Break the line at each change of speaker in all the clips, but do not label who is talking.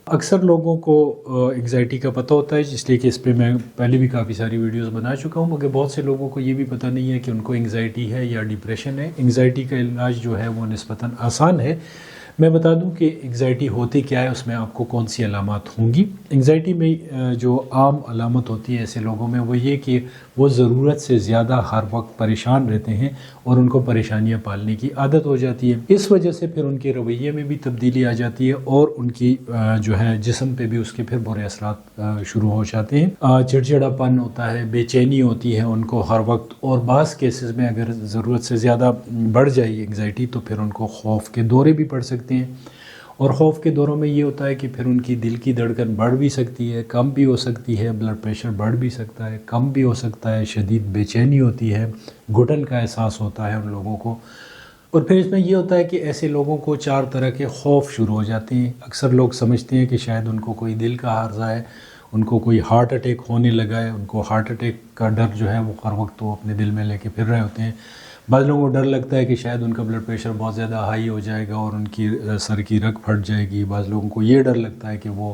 اکثر لوگوں کو انگزائٹی کا پتہ ہوتا ہے، اس لیے کہ اس پہ میں پہلے بھی کافی ساری ویڈیوز بنا چکا ہوں، مگر بہت سے لوگوں کو یہ بھی پتہ نہیں ہے کہ ان کو انگزائٹی ہے یا ڈپریشن ہے۔ انگزائٹی کا علاج جو ہے وہ نسبتاً آسان ہے۔ میں بتا دوں کہ انگزائٹی ہوتی کیا ہے، اس میں آپ کو کون سی علامات ہوں گی۔ انگزائٹی میں جو عام علامت ہوتی ہے ایسے لوگوں میں وہ یہ کہ وہ ضرورت سے زیادہ ہر وقت پریشان رہتے ہیں اور ان کو پریشانیاں پالنے کی عادت ہو جاتی ہے۔ اس وجہ سے پھر ان کے رویے میں بھی تبدیلی آ جاتی ہے اور ان کی جو ہے جسم پہ بھی اس کے پھر برے اثرات شروع ہو جاتے ہیں۔ چڑچڑاپن ہوتا ہے، بے چینی ہوتی ہے ان کو ہر وقت، اور بعض کیسز میں اگر ضرورت سے زیادہ بڑھ جائے انگزائٹی تو پھر ان کو خوف کے دورے بھی پڑ سکتے ہیں، اور خوف کے دوروں میں یہ ہوتا ہے کہ پھر ان کی دل کی دھڑکن بڑھ بھی سکتی ہے، کم بھی ہو سکتی ہے، بلڈ پریشر بڑھ بھی سکتا ہے، کم بھی ہو سکتا ہے، شدید بے چینی ہوتی ہے، گھٹن کا احساس ہوتا ہے ان لوگوں کو۔ اور پھر اس میں یہ ہوتا ہے کہ ایسے لوگوں کو 4 طرح کے خوف شروع ہو جاتے ہیں۔ اکثر لوگ سمجھتے ہیں کہ شاید ان کو کوئی دل کا عارضہ ہے، ان کو کوئی ہارٹ اٹیک ہونے لگا ہے، ان کو ہارٹ اٹیک کا ڈر جو ہے وہ ہر وقت وہ اپنے دل میں لے کے پھر رہے ہوتے ہیں۔ بعض لوگوں کو ڈر لگتا ہے کہ شاید ان کا بلڈ پریشر بہت زیادہ ہائی ہو جائے گا اور ان کی سر کی رگ پھٹ جائے گی۔ بعض لوگوں کو یہ ڈر لگتا ہے کہ وہ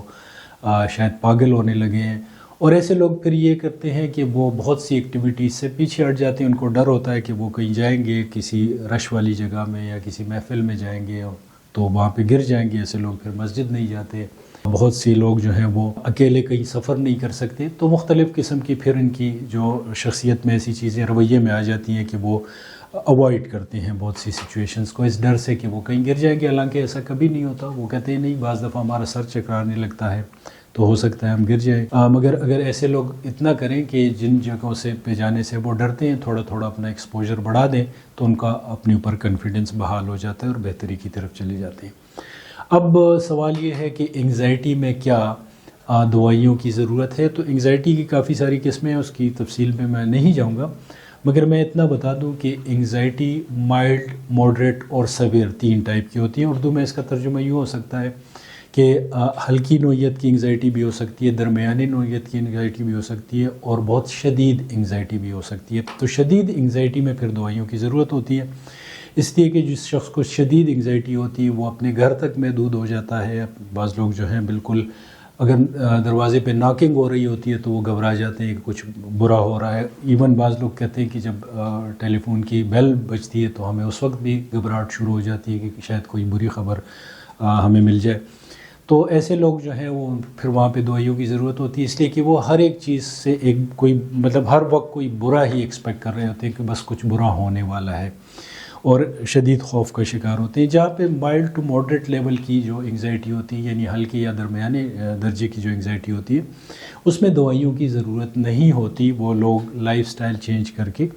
شاید پاگل ہونے لگے ہیں، اور ایسے لوگ پھر یہ کرتے ہیں کہ وہ بہت سی ایکٹیویٹیز سے پیچھے ہٹ جاتے ہیں۔ ان کو ڈر ہوتا ہے کہ وہ کہیں جائیں گے کسی رش والی جگہ میں یا کسی محفل میں جائیں گے تو وہاں پہ گر جائیں گے۔ ایسے لوگ پھر مسجد نہیں جاتے۔ بہت سی لوگ جو ہیں وہ اکیلے کہیں سفر نہیں کر سکتے، تو مختلف قسم کی پھر ان کی جو شخصیت میں ایسی چیزیں رویے میں آ جاتی ہیں کہ وہ اوائڈ کرتے ہیں بہت سی سچویشنز کو اس ڈر سے کہ وہ کہیں گر جائیں گے، حالانکہ ایسا کبھی نہیں ہوتا۔ وہ کہتے ہیں نہیں، بعض دفعہ ہمارا سر چکرانے لگتا ہے تو ہو سکتا ہے ہم گر جائیں، مگر اگر ایسے لوگ اتنا کریں کہ جن جگہوں سے پہ جانے سے وہ ڈرتے ہیں تھوڑا تھوڑا اپنا ایکسپوجر بڑھا دیں تو ان کا اپنے اوپر کانفیڈنس بحال ہو جاتا ہے اور بہتری کی طرف چلے جاتے ہیں۔ اب سوال یہ ہے کہ انگزائٹی میں کیا دوائیوں کی ضرورت ہے؟ تو انگزائٹی کی کافی ساری قسمیں ہیں، اس کی تفصیل میں نہیں جاؤں گا، مگر میں اتنا بتا دوں کہ انگزائٹی مائلڈ، ماڈریٹ اور سیویئر 3 ٹائپ کی ہوتی ہیں۔ اردو میں اس کا ترجمہ یوں ہو سکتا ہے کہ ہلکی نوعیت کی انگزائٹی بھی ہو سکتی ہے، درمیانی نوعیت کی انگزائٹی بھی ہو سکتی ہے، اور بہت شدید انگزائٹی بھی ہو سکتی ہے۔ تو شدید انگزائٹی میں پھر دوائیوں کی ضرورت ہوتی ہے، اس لیے کہ جس شخص کو شدید انگزائٹی ہوتی ہے وہ اپنے گھر تک محدود ہو جاتا ہے۔ بعض لوگ جو ہیں بالکل اگر دروازے پہ ناکنگ ہو رہی ہوتی ہے تو وہ گھبرا جاتے ہیں کہ کچھ برا ہو رہا ہے۔ ایون بعض لوگ کہتے ہیں کہ جب ٹیلی فون کی بیل بجتی ہے تو ہمیں اس وقت بھی گھبراہٹ شروع ہو جاتی ہے کہ شاید کوئی بری خبر ہمیں مل جائے۔ تو ایسے لوگ جو ہیں وہ پھر وہاں پہ دوائیوں کی ضرورت ہوتی ہے، اس لیے کہ وہ ہر ایک چیز سے کوئی مطلب ہر وقت کوئی برا ہی ایکسپیکٹ کر رہے ہوتے ہیں کہ بس کچھ برا ہونے والا ہے، اور شدید خوف کا شکار ہوتے ہیں۔ جہاں پہ مائلڈ ٹو ماڈریٹ لیول کی جو انگزائٹی ہوتی ہے، یعنی ہلکی یا درمیانے درجے کی جو انگزائٹی ہوتی ہے، اس میں دوائیوں کی ضرورت نہیں ہوتی۔ وہ لوگ لائف سٹائل چینج کر کے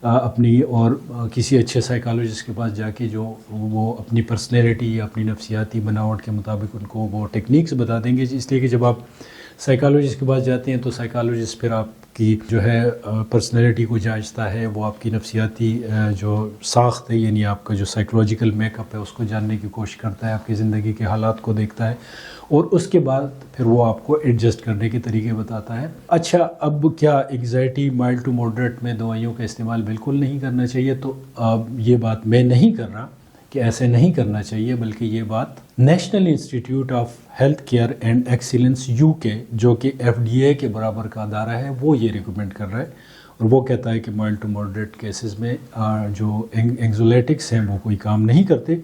اپنی اور کسی اچھے سائیکالوجسٹ کے پاس جا کے جو وہ اپنی پرسنالٹی یا اپنی نفسیاتی بناوٹ کے مطابق ان کو وہ ٹیکنیکس بتا دیں گے، اس لیے کہ جب آپ سائیکالوجسٹ کے پاس جاتے ہیں تو سائیکالوجسٹ پھر آپ کی جو ہے پرسنالٹی کو جانچتا ہے، وہ آپ کی نفسیاتی جو ساخت ہے، یعنی آپ کا جو سائیکولوجیکل میک اپ ہے اس کو جاننے کی کوشش کرتا ہے، آپ کی زندگی کے حالات کو دیکھتا ہے، اور اس کے بعد پھر وہ آپ کو ایڈجسٹ کرنے کے طریقے بتاتا ہے۔ اچھا، اب کیا انگزائٹی مائلڈ ٹو ماڈریٹ میں دوائیوں کا استعمال بالکل نہیں کرنا چاہیے؟ تو یہ بات میں نہیں کر رہا کہ ایسے نہیں کرنا چاہیے، بلکہ یہ بات national institute of health care and excellence UK، جو کہ FDA کے برابر کا ادارہ ہے، وہ یہ ریکمینڈ کر رہا ہے، اور وہ کہتا ہے کہ مائلڈ ٹو ماڈریٹ کیسز میں جو اینگزولیٹکس ہیں وہ کوئی کام نہیں کرتے۔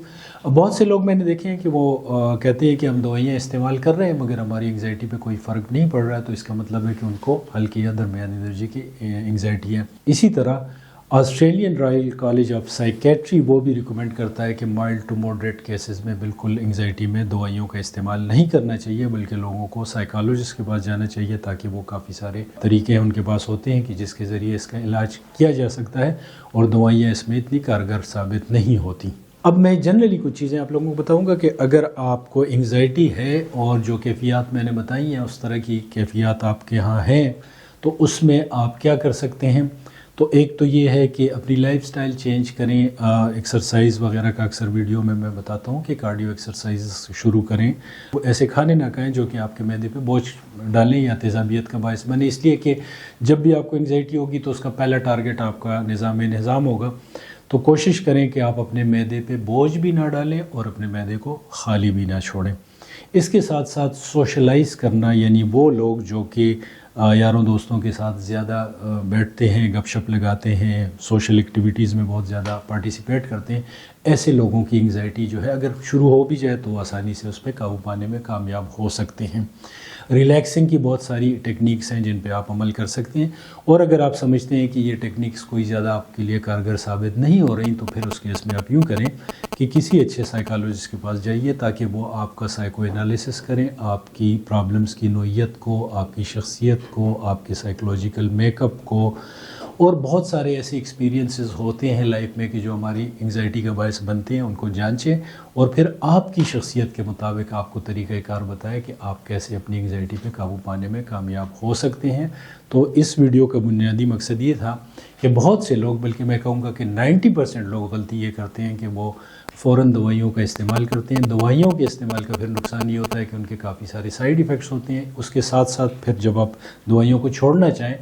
بہت سے لوگ میں نے دیکھے ہیں کہ وہ کہتے ہیں کہ ہم دوائیاں استعمال کر رہے ہیں مگر ہماری انگزائٹی پہ کوئی فرق نہیں پڑ رہا ہے، تو اس کا مطلب ہے کہ ان کو ہلکی یا درمیانی درجے کی انگزائٹی ہے۔ اسی طرح Australian Royal college of psychiatry وہ بھی ریکمینڈ کرتا ہے کہ مائلڈ ٹو ماڈریٹ کیسز میں بالکل انگزائٹی میں دوائیوں کا استعمال نہیں کرنا چاہیے، بلکہ لوگوں کو سائیکالوجسٹ کے پاس جانا چاہیے، تاکہ وہ کافی سارے طریقے ان کے پاس ہوتے ہیں کہ جس کے ذریعے اس کا علاج کیا جا سکتا ہے، اور دوائیاں اس میں اتنی کارگر ثابت نہیں ہوتی۔ اب میں جنرلی کچھ چیزیں آپ لوگوں کو بتاؤں گا کہ اگر آپ کو انگزائٹی ہے اور جو کیفیات میں نے بتائی ہیں اس طرح کی کیفیات آپ کے ہاں ہیں، تو اس میں آپ کیا کر سکتے ہیں۔ تو ایک تو یہ ہے کہ اپنی لائف سٹائل چینج کریں، ایکسرسائز وغیرہ کا اکثر ویڈیو میں بتاتا ہوں کہ کارڈیو ایکسرسائز شروع کریں۔ ایسے کھانے نہ کھائیں جو کہ آپ کے معدے پہ بوجھ ڈالیں یا تیزابیت کا باعث بنے، اس لیے کہ جب بھی آپ کو انگزائٹی ہوگی تو اس کا پہلا ٹارگٹ آپ کا نظام ہوگا۔ تو کوشش کریں کہ آپ اپنے معدے پہ بوجھ بھی نہ ڈالیں اور اپنے معدے کو خالی بھی نہ چھوڑیں۔ اس کے ساتھ ساتھ سوشلائز کرنا، یعنی وہ لوگ جو کہ یاروں دوستوں کے ساتھ زیادہ بیٹھتے ہیں، گپ شپ لگاتے ہیں، سوشل ایکٹیویٹیز میں بہت زیادہ پارٹیسپیٹ کرتے ہیں، ایسے لوگوں کی انگزائٹی جو ہے اگر شروع ہو بھی جائے تو وہ آسانی سے اس پہ قابو پانے میں کامیاب ہو سکتے ہیں۔ ریلیکسنگ کی بہت ساری ٹیکنیکس ہیں جن پہ آپ عمل کر سکتے ہیں، اور اگر آپ سمجھتے ہیں کہ یہ ٹیکنیکس کوئی زیادہ آپ کے لیے کارگر ثابت نہیں ہو رہی تو پھر اس کیس میں آپ یوں کریں کہ کسی اچھے سائیکالوجسٹ کے پاس جائیے تاکہ وہ آپ کا سائیکو انالیسس کریں، آپ کی پرابلمس کی نوعیت کو، آپ کی شخصیت کو، آپ کے سائیکولوجیکل میک اپ کو، اور بہت سارے ایسے ایکسپیرینسز ہوتے ہیں لائف میں کہ جو ہماری انگزائٹی کا باعث بنتے ہیں، ان کو جانچیں اور پھر آپ کی شخصیت کے مطابق آپ کو طریقہ کار بتائیں کہ آپ کیسے اپنی انگزائٹی پہ قابو پانے میں کامیاب ہو سکتے ہیں۔ تو اس ویڈیو کا بنیادی مقصد یہ تھا کہ بہت سے لوگ، بلکہ میں کہوں گا کہ 90% لوگ غلطی یہ کرتے ہیں کہ وہ فوراً دوائیوں کا استعمال کرتے ہیں۔ دوائیوں کے استعمال کا پھر نقصان یہ ہوتا ہے کہ ان کے کافی سارے سائیڈ ایفیکٹس ہوتے ہیں۔ اس کے ساتھ ساتھ پھر جب آپ دوائیوں کو چھوڑنا چاہیں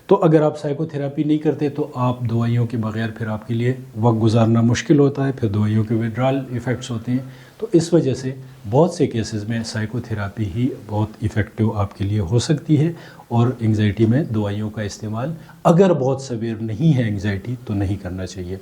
تو اگر آپ سائیکو تھراپی نہیں کرتے تو آپ دوائیوں کے بغیر پھر آپ کے لیے وقت گزارنا مشکل ہوتا ہے، پھر دوائیوں کے وڈرال ایفیکٹس ہوتے ہیں۔ تو اس وجہ سے بہت سے کیسز میں سائیکو تھراپی ہی بہت ایفیکٹو آپ کے لیے ہو سکتی ہے، اور انگزائٹی میں دوائیوں کا استعمال اگر بہت سویر نہیں ہے انگزائٹی تو نہیں کرنا چاہیے۔